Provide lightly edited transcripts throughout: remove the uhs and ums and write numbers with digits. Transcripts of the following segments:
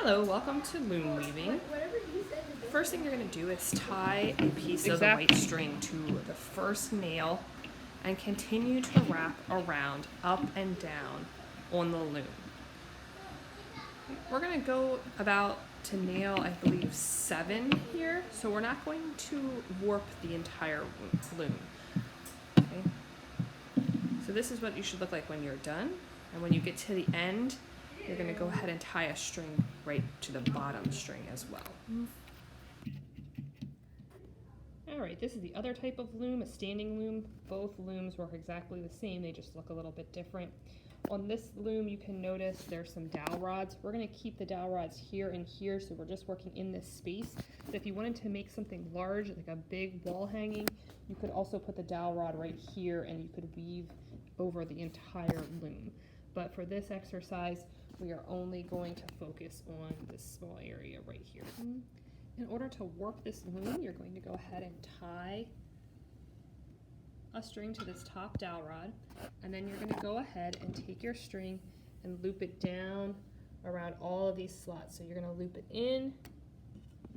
Hello, welcome to Loom Weaving. First thing you're going to do is tie a piece of the white string to the first nail and continue to wrap around up and down on the loom. We're going to go about to nail, I believe, 7 here, so we're not going to warp the entire loom. Okay? So this is what you should look like when you're done, and when you get to the end, you're going to go ahead and tie a string right to the bottom string as well. Alright, this is the other type of loom, a standing loom. Both looms work exactly the same, they just look a little bit different. On this loom you can notice there's some dowel rods. We're going to keep the dowel rods here and here, so we're just working in this space. So if you wanted to make something large, like a big wall hanging, you could also put the dowel rod right here and you could weave over the entire loom. But for this exercise, we are only going to focus on this small area right here. In order to warp this loom, you're going to go ahead and tie a string to this top dowel rod, and then you're going to go ahead and take your string and loop it down around all of these slots. So you're going to loop it in,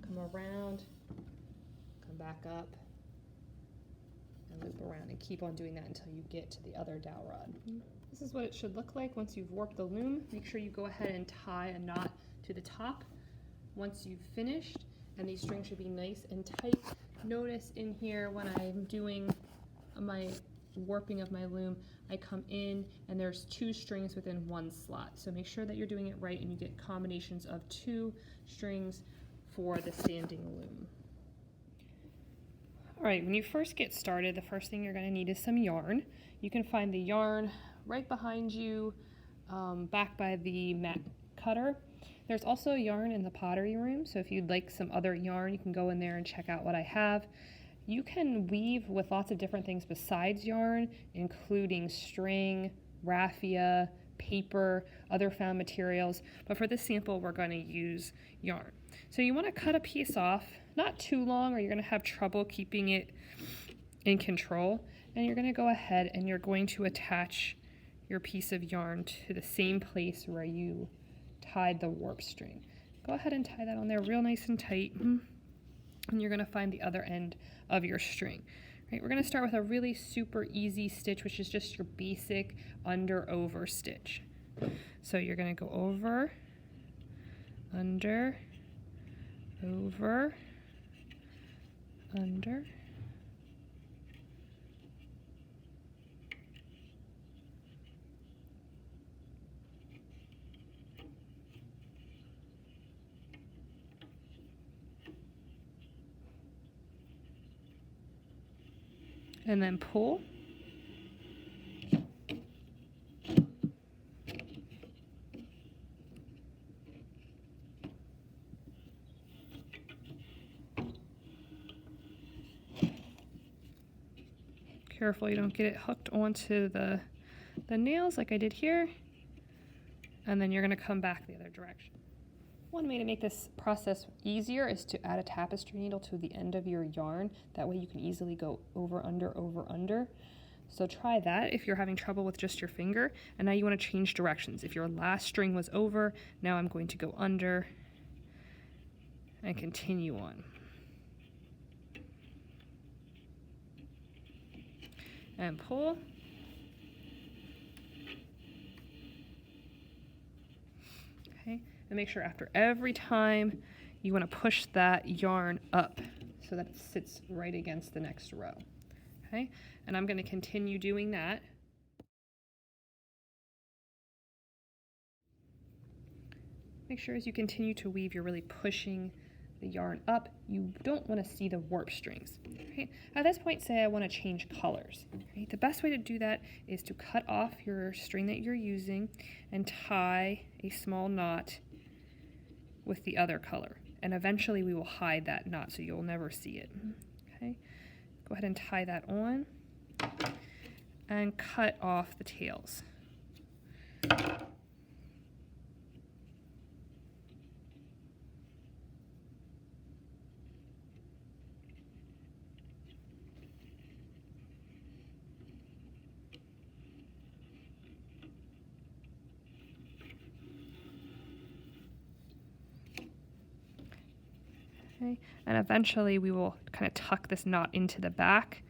come around, come back up, and loop around, and keep on doing that until you get to the other dowel rod. This is what it should look like once you've warped the loom. Make sure you go ahead and tie a knot to the top once you've finished, and these strings should be nice and tight. Notice in here when I'm doing my warping of my loom, I come in and there's 2 strings within 1 slot. So make sure that you're doing it right and you get combinations of 2 strings for the standing loom. Alright, when you first get started, the first thing you're going to need is some yarn. You can find the yarn right behind you, back by the mat cutter. There's also yarn in the pottery room, so if you'd like some other yarn, you can go in there and check out what I have. You can weave with lots of different things besides yarn, including string, raffia, paper, other found materials, but for this sample we're going to use yarn. So you want to cut a piece off, not too long or you're going to have trouble keeping it in control, and you're going to go ahead and you're going to attach your piece of yarn to the same place where you tied the warp string. Go ahead and tie that on there real nice and tight, and you're going to find the other end of your string. Right, we're going to start with a really super easy stitch, which is just your basic under-over stitch. So you're going to go over, under, over, under, and then pull. Careful you don't get it hooked onto the nails like I did here, and then you're going to come back the other direction. One way to make this process easier is to add a tapestry needle to the end of your yarn. That way you can easily go over, under, over, under. So try that if you're having trouble with just your finger. And now you want to change directions. If your last string was over, now I'm going to go under and continue on. And pull. Okay, and make sure after every time you want to push that yarn up so that it sits right against the next row. Okay, and I'm going to continue doing that. Make sure as you continue to weave, you're really pushing the yarn up. You don't want to see the warp strings. Right? At this point, say I want to change colors. Right? The best way to do that is to cut off your string that you're using and tie a small knot with the other color. And eventually we will hide that knot so you'll never see it. Okay? Go ahead and tie that on and cut off the tails. Okay, and eventually we will kind of tuck this knot into the back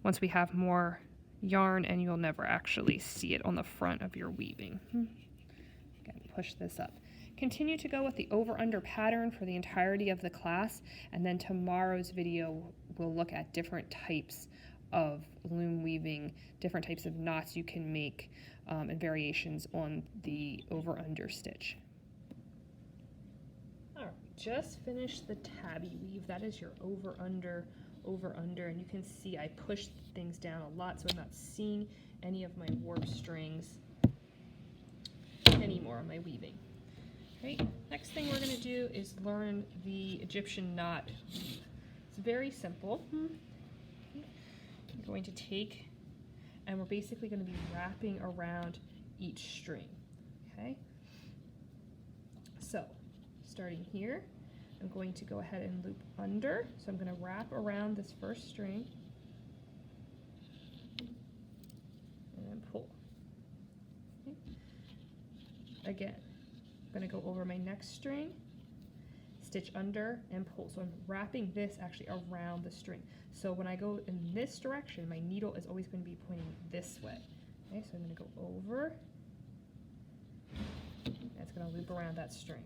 once we have more yarn, and you'll never actually see it on the front of your weaving. Again, push this up. Continue to go with the over-under pattern for the entirety of the class, and then tomorrow's video we'll look at different types of loom weaving, different types of knots you can make, and variations on the over-under stitch. All right, just finished the tabby weave. That is your over-under, and you can see I pushed things down a lot so I'm not seeing any of my warp strings anymore on my weaving. Right, next thing we're going to do is learn the Egyptian knot. It's very simple. We're going to take, and we're basically going to be wrapping around each string. Okay, so starting here, I'm going to go ahead and loop under. So I'm going to wrap around this first string and then pull. Okay. Again, I'm going to go over my next string, stitch under and pull. So I'm wrapping this actually around the string. So when I go in this direction, my needle is always going to be pointing this way. Okay, so I'm going to go over, and it's going to loop around that string.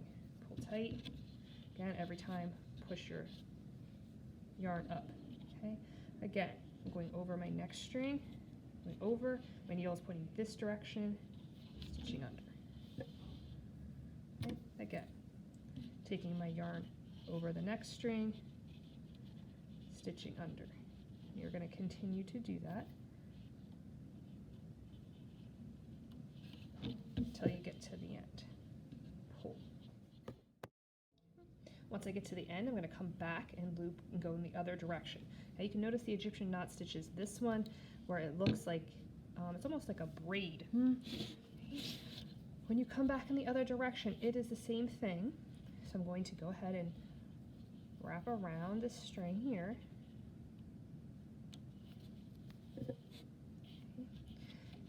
Pull tight. Again, every time push your yarn up. Okay, again, I'm going over my next string, going over, my needle is pointing this direction, stitching under. Okay, again, taking my yarn over the next string, stitching under. You're going to continue to do that until you get to the end. Pull. Once I get to the end, I'm going to come back and loop and go in the other direction. Now you can notice the Egyptian knot stitches. This one, where it looks like, it's almost like a braid. When you come back in the other direction, it is the same thing. So I'm going to go ahead and wrap around this string here.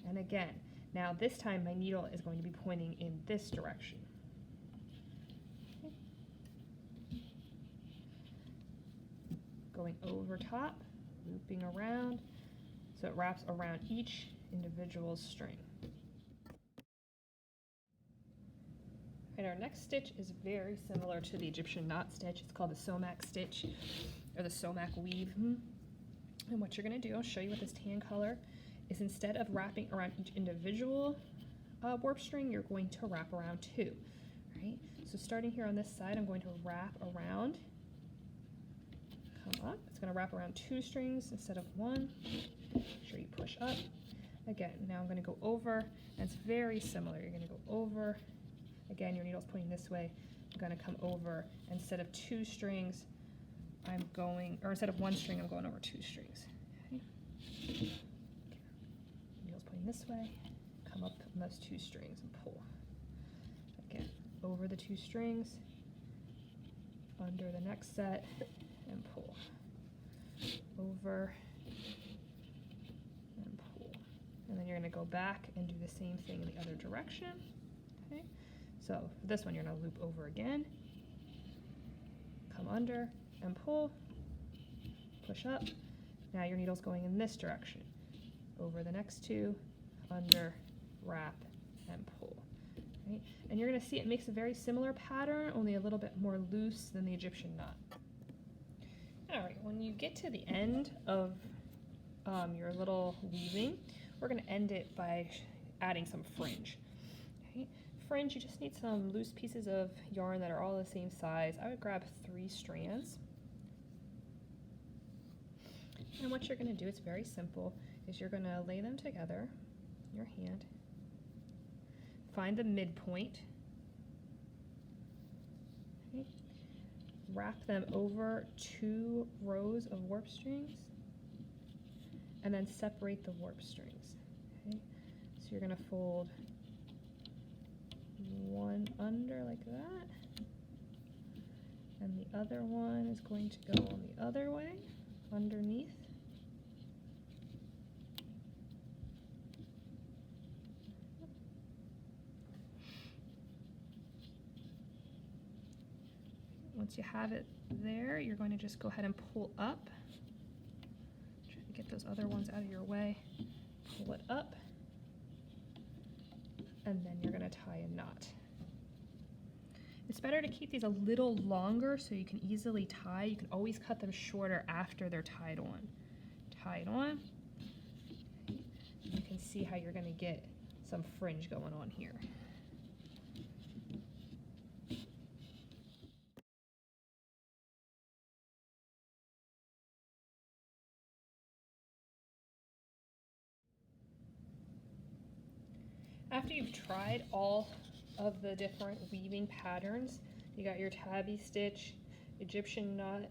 And again, now this time my needle is going to be pointing in this direction. Going over top, looping around, so it wraps around each individual string. And our next stitch is very similar to the Egyptian knot stitch. It's called the Somaek Stitch, or the Somaek Weave. And what you're going to do, I'll show you with this tan color, is instead of wrapping around each individual warp string, you're going to wrap around two. Right? So starting here on this side, I'm going to wrap around. Come up. It's going to wrap around two strings instead of one. Make sure you push up. Again, now I'm going to go over, and it's very similar. You're going to go over. Again, your needle's pointing this way. I'm going to come over. Instead of two strings, I'm going, or instead of one string, I'm going over two strings. Okay. Needle's pointing this way. Come up on those two strings and pull. Again, over the two strings, under the next set, and pull. Over and pull. And then you're going to go back and do the same thing in the other direction. Okay. So for this one, you're going to loop over again, come under and pull, push up. Now your needle's going in this direction. Over the next two, under, wrap, and pull. Right? And you're going to see it makes a very similar pattern, only a little bit more loose than the Egyptian knot. All right, when you get to the end of your little weaving, we're going to end it by adding some fringe. Okay? Fringe, you just need some loose pieces of yarn that are all the same size. I would grab 3 strands. And what you're going to do, it's very simple, is you're going to lay them together in your hand, find the midpoint, okay, wrap them over 2 rows of warp strings, and then separate the warp strings. Okay? So you're going to fold one under like that, and the other one is going to go on the other way, underneath. Once you have it there, you're going to just go ahead and pull up. Try to get those other ones out of your way. Pull it up, and then you're going to tie a knot. It's better to keep these a little longer so you can easily tie. You can always cut them shorter after they're tied on. Tie it on. You can see how you're going to get some fringe going on here. After you've tried all of the different weaving patterns, you got your tabby stitch, Egyptian knot,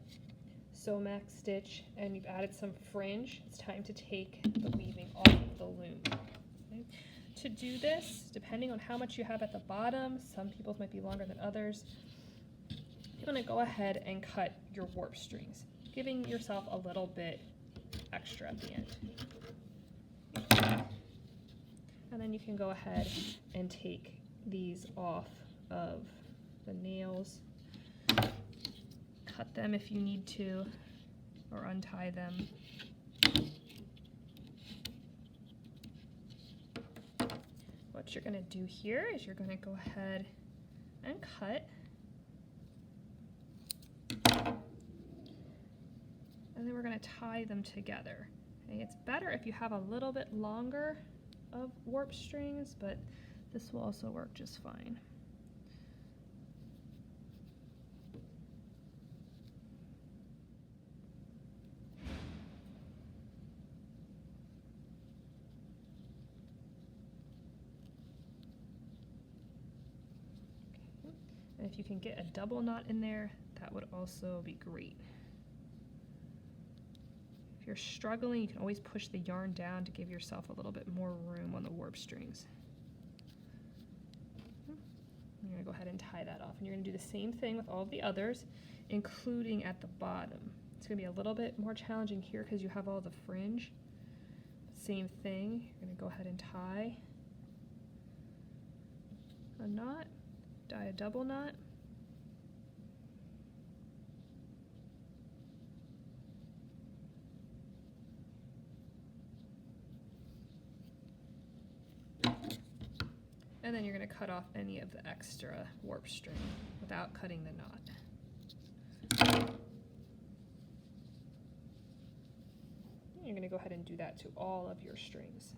Somaek stitch, and you've added some fringe, it's time to take the weaving off of the loom. Okay? To do this, depending on how much you have at the bottom, some people's might be longer than others, you're going to go ahead and cut your warp strings, giving yourself a little bit extra at the end. And then you can go ahead and take these off of the nails, cut them if you need to, or untie them. What you're going to do here is you're going to go ahead and cut. And then we're going to tie them together. Okay, it's better if you have a little bit longer of warp strings, but this will also work just fine. Okay. And if you can get a double knot in there, that would also be great. If you're struggling, you can always push the yarn down to give yourself a little bit more room on the warp strings. You're going to go ahead and tie that off. And you're going to do the same thing with all of the others, including at the bottom. It's going to be a little bit more challenging here because you have all the fringe. Same thing, you're going to go ahead and tie a knot, tie a double knot. And then you're going to cut off any of the extra warp string without cutting the knot. You're going to go ahead and do that to all of your strings.